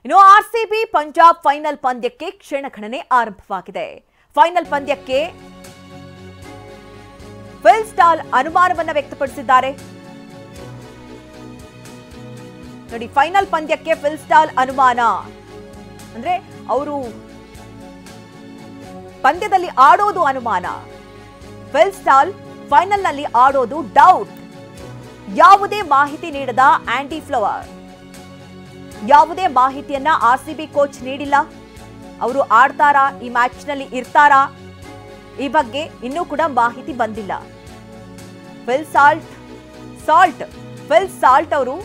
ಇನ್ನು RCB Punjab final ಪಂದ್ಯಕ್ಕೆ ಕ್ಷಣಗಣನೆ ಆರಂಭವಾಗಿದೆ. ಫೈನಲ್ ಪಂದ್ಯಕ್ಕೆ ಫಿಲ್ ಸ್ಟಾಲ್ ಅನುಮಾನವನ್ನ ವ್ಯಕ್ತಪಡಿಸಿದ್ದಾರೆ. ನೋಡಿ, ಫೈನಲ್ ಪಂದ್ಯಕ್ಕೆ ಫಿಲ್ ಸ್ಟಾಲ್ ಅನುಮಾನ ಅಂದ್ರೆ ಅವರು ಪಂದ್ಯದಲ್ಲಿ ಆಡೋದು ಅನುಮಾನ, ಫಿಲ್ ಸ್ಟಾಲ್ ಫೈನಲ್ ನಲ್ಲಿ ಆಡೋದು ಡೌಟ್. ಯಾವುದೇ ಮಾಹಿತಿ ನೀಡದ ಆಂಡಿ ಫ್ಲವರ್, ಯಾವುದೇ ಮಾಹಿತಿಯನ್ನ ಆರ್ಸಿಬಿ ಕೋಚ್ ನೀಡಿಲ್ಲ. ಅವರು ಆಡ್ತಾರಾ, ಈ ಮ್ಯಾಚ್ ನಲ್ಲಿ ಇರ್ತಾರಾ, ಈ ಬಗ್ಗೆ ಇನ್ನೂ ಕೂಡ ಮಾಹಿತಿ ಬಂದಿಲ್ಲ. ಫಿಲ್ ಸಾಲ್ಟ್ ಅವರು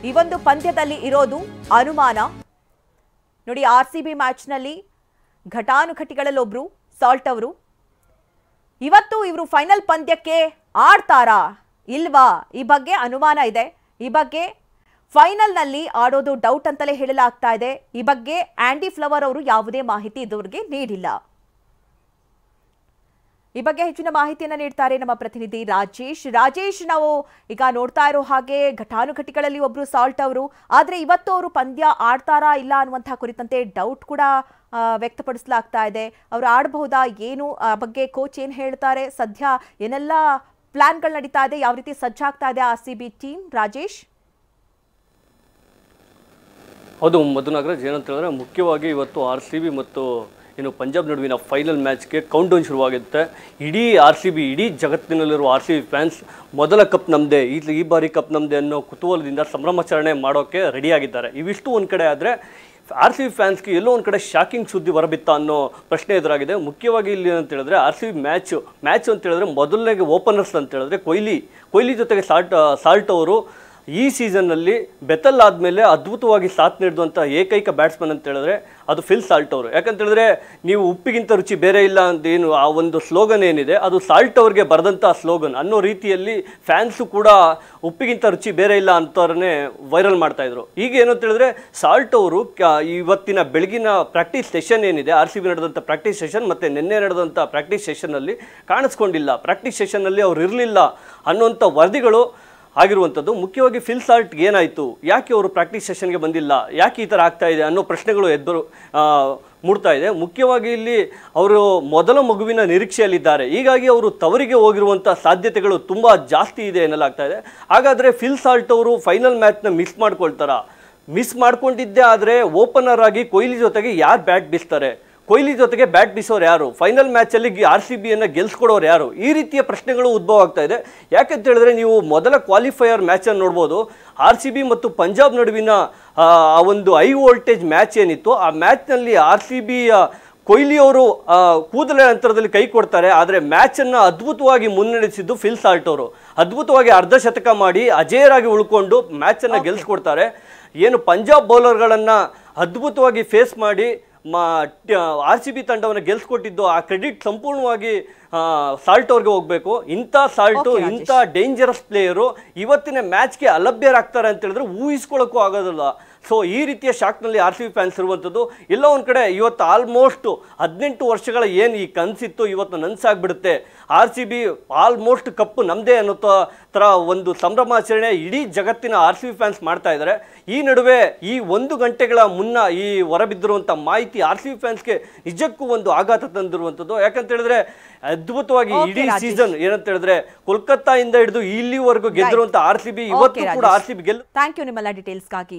ಈ ಒಂದು ಪಂದ್ಯದಲ್ಲಿ ಇರೋದು ಅನುಮಾನ. ನೋಡಿ, ಆರ್ಸಿಬಿ ಮ್ಯಾಚ್ ನಲ್ಲಿ ಘಟಾನುಘಟಿಗಳಲ್ಲಿ ಒಬ್ರು ಸಾಲ್ಟ್ ಅವರು. ಇವತ್ತು ಇವರು ಫೈನಲ್ ಪಂದ್ಯಕ್ಕೆ ಆಡ್ತಾರಾ ಇಲ್ವಾ ಈ ಬಗ್ಗೆ ಅನುಮಾನ ಇದೆ. ಈ ಬಗ್ಗೆ ಫೈನಲ್ ನಲ್ಲಿ ಆಡೋದು ಡೌಟ್ ಅಂತಲೇ ಹೇಳಲಾಗ್ತಾ ಇದೆ. ಈ ಬಗ್ಗೆ ಆಂಡಿ ಫ್ಲವರ್ ಅವರು ಯಾವುದೇ ಮಾಹಿತಿ ಇದುವರೆಗೆ ನೀಡಿಲ್ಲ. ಈ ಬಗ್ಗೆ ಹೆಚ್ಚಿನ ಮಾಹಿತಿಯನ್ನ ನೀಡ್ತಾರೆ ನಮ್ಮ ಪ್ರತಿನಿಧಿ ರಾಜೇಶ್, ನಾವು ಈಗ ನೋಡ್ತಾ ಇರೋ ಹಾಗೆ ಘಟಾನುಘಟಿಗಳಲ್ಲಿ ಒಬ್ರು ಸಾಲ್ಟ್ ಅವರು, ಆದ್ರೆ ಇವತ್ತು ಅವರು ಪಂದ್ಯ ಆಡ್ತಾರಾ ಇಲ್ಲ ಅನ್ನುವಂತಹ ಕುರಿತಂತೆ ಡೌಟ್ ಕೂಡ ವ್ಯಕ್ತಪಡಿಸಲಾಗ್ತಾ ಇದೆ. ಅವರು ಆಡಬಹುದಾ, ಏನು ಆ ಬಗ್ಗೆ ಕೋಚ್ ಏನ್ ಹೇಳ್ತಾರೆ, ಸದ್ಯ ಏನೆಲ್ಲ ಪ್ಲಾನ್ಗಳು ನಡೀತಾ ಇದೆ, ಯಾವ ರೀತಿ ಸಜ್ಜಾಗ್ತಾ ಇದೆ ಆರ್ಸಿಬಿ ಟೀಮ್? ರಾಜೇಶ್. ಹೌದು ಮಧುನಾಗರಾಜ್, ಏನಂತ ಹೇಳಿದ್ರೆ ಮುಖ್ಯವಾಗಿ ಇವತ್ತು ಆರ್ಸಿಬಿ ಮತ್ತು ಇನ್ನು ಪಂಜಾಬ್ ನಡುವಿನ ಫೈನಲ್ ಮ್ಯಾಚ್ಗೆ ಕೌಂಟ್ ಡೌನ್ ಶುರುವಾಗುತ್ತೆ. ಇಡೀ ಆರ್ಸಿಬಿ, ಇಡೀ ಜಗತ್ತಿನಲ್ಲಿರುವ ಆರ್ಸಿಬಿ ಫ್ಯಾನ್ಸ್ ಮೊದಲ ಕಪ್ ನಮ್ಮದೇ, ಈ ಬಾರಿ ಕಪ್ ನಮ್ಮದೇ ಅನ್ನೋ ಕುತೂಹಲದಿಂದ ಸಂಭ್ರಮಾಚರಣೆ ಮಾಡೋಕ್ಕೆ ರೆಡಿಯಾಗಿದ್ದಾರೆ. ಇವಿಷ್ಟು ಒಂದು ಕಡೆ ಆದರೆ ಆರ್ಸಿಬಿ ಫ್ಯಾನ್ಸ್ಗೆ ಎಲ್ಲೋ ಒಂದು ಕಡೆ ಶಾಕಿಂಗ್ ಸುದ್ದಿ ಹೊರಬಿತ್ತ ಅನ್ನೋ ಪ್ರಶ್ನೆ ಎದುರಾಗಿದೆ. ಮುಖ್ಯವಾಗಿ ಇಲ್ಲಿ ಅಂತ ಹೇಳಿದ್ರೆ ಆರ್ಸಿಬಿ ಮ್ಯಾಚ್ ಅಂತ ಹೇಳಿದ್ರೆ ಮೊದಲನೇಗೆ ಓಪನರ್ಸ್ ಅಂತ ಹೇಳಿದ್ರೆ ಕೊಹ್ಲಿ ಜೊತೆಗೆ ಸಾಲ್ಟ್ ಅವರು ಈ ಸೀಸನ್ನಲ್ಲಿ ಬೆತಲ್ ಆದಮೇಲೆ ಅದ್ಭುತವಾಗಿ ಸಾಥ್ ನೀಡಿದಂಥ ಏಕೈಕ ಬ್ಯಾಟ್ಸ್ಮನ್ ಅಂತ ಹೇಳಿದ್ರೆ ಅದು ಫಿಲ್ ಸಾಲ್ಟ್ ಅವರು. ಯಾಕಂತ ಹೇಳಿದ್ರೆ ನೀವು ಉಪ್ಪಿಗಿಂತ ರುಚಿ ಬೇರೆ ಇಲ್ಲ ಅಂತ ಏನು ಆ ಒಂದು ಸ್ಲೋಗನ್ ಏನಿದೆ, ಅದು ಸಾಲ್ಟ್ ಅವ್ರಿಗೆ ಬರೆದಂಥ ಸ್ಲೋಗನ್ ಅನ್ನೋ ರೀತಿಯಲ್ಲಿ ಫ್ಯಾನ್ಸು ಕೂಡ ಉಪ್ಪಿಗಿಂತ ರುಚಿ ಬೇರೆ ಇಲ್ಲ ಅಂತವ್ರನ್ನೇ ವೈರಲ್ ಮಾಡ್ತಾಯಿದ್ರು. ಈಗ ಏನು ಅಂತ ಹೇಳಿದ್ರೆ ಸಾಲ್ಟ್ ಅವರು ಇವತ್ತಿನ ಬೆಳಗಿನ ಪ್ರಾಕ್ಟೀಸ್ ಸೆಷನ್ ಏನಿದೆ, ಆರ್ಸಿಬಿ ನಡೆದಂಥ ಪ್ರಾಕ್ಟೀಸ್ ಸೆಷನ್ ಮತ್ತು ನಿನ್ನೆ ನಡೆದಂಥ ಪ್ರಾಕ್ಟೀಸ್ ಸೆಷನ್ನಲ್ಲಿ ಕಾಣಿಸ್ಕೊಂಡಿಲ್ಲ, ಪ್ರಾಕ್ಟೀಸ್ ಸೆಷನ್ನಲ್ಲಿ ಅವ್ರು ಇರಲಿಲ್ಲ ಅನ್ನುವಂಥ ವರದಿಗಳು ಆಗಿರುವಂಥದ್ದು. ಮುಖ್ಯವಾಗಿ ಫಿಲ್ ಸಾಲ್ಟ್ಗೆ ಏನಾಯಿತು, ಯಾಕೆ ಅವರು ಪ್ರಾಕ್ಟೀಸ್ ಸೆಷನ್ಗೆ ಬಂದಿಲ್ಲ, ಯಾಕೆ ಈ ಥರ ಆಗ್ತಾ ಇದೆ ಅನ್ನೋ ಪ್ರಶ್ನೆಗಳು ಮೂಡ್ತಾ ಇದೆ. ಮುಖ್ಯವಾಗಿ ಇಲ್ಲಿ ಅವರು ಮೊದಲ ಮಗುವಿನ ನಿರೀಕ್ಷೆಯಲ್ಲಿದ್ದಾರೆ, ಹೀಗಾಗಿ ಅವರು ತವರಿಗೆ ಹೋಗಿರುವಂಥ ಸಾಧ್ಯತೆಗಳು ತುಂಬ ಜಾಸ್ತಿ ಇದೆ ಎನ್ನಲಾಗ್ತಾ ಇದೆ. ಹಾಗಾದರೆ ಫಿಲ್ ಸಾಲ್ಟ್ ಅವರು ಫೈನಲ್ ಮ್ಯಾಚ್ನ ಮಿಸ್ ಮಾಡ್ಕೊಂಡಿದ್ದೇ ಆದರೆ ಓಪನರ್ ಆಗಿ ಕೊಹ್ಲಿ ಜೊತೆಗೆ ಯಾರು ಬ್ಯಾಟ್ ಬೀಸ್ತಾರೆ, ಕೊಹ್ಲಿ ಜೊತೆಗೆ ಬ್ಯಾಟ್ ಬೀಸೋರು ಯಾರು, ಫೈನಲ್ ಮ್ಯಾಚಲ್ಲಿ ಆರ್ಸಿಬಿಯನ್ನು ಗೆಲ್ಸ್ಕೊಡೋರು ಯಾರು, ಈ ರೀತಿಯ ಪ್ರಶ್ನೆಗಳು ಉದ್ಭವ ಆಗ್ತಾ ಇದೆ. ಯಾಕಂತ ಹೇಳಿದ್ರೆ ನೀವು ಮೊದಲ ಕ್ವಾಲಿಫೈಯರ್ ಮ್ಯಾಚನ್ನು ನೋಡ್ಬೋದು, ಆರ್ಸಿಬಿ ಮತ್ತು ಪಂಜಾಬ್ ನಡುವಿನ ಆ ಒಂದು ಹೈ ವೋಲ್ಟೇಜ್ ಮ್ಯಾಚ್ ಏನಿತ್ತು, ಆ ಮ್ಯಾಚ್ನಲ್ಲಿ ಆರ್ಸಿಬಿಯ ಕೊಹ್ಲಿ ಅವರು ಕೂದಲ ಅಂತರದಲ್ಲಿ ಕೈ ಕೊಡ್ತಾರೆ, ಆದರೆ ಮ್ಯಾಚನ್ನು ಅದ್ಭುತವಾಗಿ ಮುನ್ನಡೆಸಿದ್ದು ಫಿಲ್ ಸಾಲ್ಟ್ ಅವರು. ಅದ್ಭುತವಾಗಿ ಅರ್ಧ ಶತಕ ಮಾಡಿ ಅಜೇಯರಾಗಿ ಉಳ್ಕೊಂಡು ಮ್ಯಾಚನ್ನು ಗೆಲ್ಸ್ಕೊಡ್ತಾರೆ. ಏನು ಪಂಜಾಬ್ ಬೌಲರ್ಗಳನ್ನು ಅದ್ಭುತವಾಗಿ ಫೇಸ್ ಮಾಡಿ ಆರ್ಸಿಬಿ ತಂಡವನ್ನು ಗೆಲ್ಸ್ಕೊಟ್ಟಿದ್ದು, ಆ ಕ್ರೆಡಿಟ್ ಸಂಪೂರ್ಣವಾಗಿ ಸಾಲ್ಟ್ ಅವ್ರಿಗೆ ಹೋಗಬೇಕು. ಇಂಥ ಸಾಲ್ಟು, ಇಂಥ ಡೇಂಜರಸ್ ಪ್ಲೇಯರು ಇವತ್ತಿನ ಮ್ಯಾಚ್ಗೆ ಅಲಭ್ಯರಾಗ್ತಾರೆ ಅಂತ ಹೇಳಿದ್ರೆ ಊಹಿಸ್ಕೊಳ್ಳೋಕ್ಕೂ ಆಗೋದಿಲ್ಲ. ಸೊ ಈ ರೀತಿಯ ಶಾಕ್ನಲ್ಲಿ ಆರ್ಸಿಬಿ ಫ್ಯಾನ್ಸ್ ಇರುವಂಥದ್ದು. ಎಲ್ಲೋ ಒಂದು ಕಡೆ ಇವತ್ತು ಆಲ್ಮೋಸ್ಟ್ 18 ವರ್ಷಗಳ ಏನು ಈ ಕನಸಿತ್ತು ಇವತ್ತು ನನಸಾಗ್ಬಿಡುತ್ತೆ. ಆರ್ಸಿಬಿ ಆಲ್ಮೋಸ್ಟ್ ಕಪ್ಪು ನಮ್ಮದೇ ಅನ್ನೋ ಥರ ಒಂದು ಸಂಭ್ರಮಾಚರಣೆ ಇಡೀ ಜಗತ್ತಿನ ಆರ್ಸಿಬಿ ಫ್ಯಾನ್ಸ್ ಮಾಡ್ತಾ ಇದ್ದಾರೆ. ಈ ನಡುವೆ ಈ 1 ಗಂಟೆಗಳ ಮುನ್ನ ಈ ಹೊರಬಿದ್ದಿರುವಂಥ ಮಾಹಿತಿ ಆರ್ಸಿಬಿ ಫ್ಯಾನ್ಸ್ಗೆ ನಿಜಕ್ಕೂ ಒಂದು ಆಘಾತ ತಂದಿರುವಂಥದ್ದು. ಯಾಕಂತ ಹೇಳಿದ್ರೆ ಅದ್ಭುತವಾಗಿ ಇಡೀ ಸೀಸನ್ ಏನಂತ ಹೇಳಿದ್ರೆ ಕೋಲ್ಕತ್ತಾದಿಂದ ಹಿಡಿದು ಇಲ್ಲಿವರೆಗೂ ಗೆದ್ದಿರುವಂಥ ಆರ್ಸಿಬಿ ಇವತ್ತು ಕೂಡ ಆರ್ಸಿಬಿ ಗೆಲ್ಲ. ಥ್ಯಾಂಕ್ ಯು ನಿಮ್ಮೆಲ್ಲ ಡೀಟೇಲ್ಸ್ಗಾಗಿ.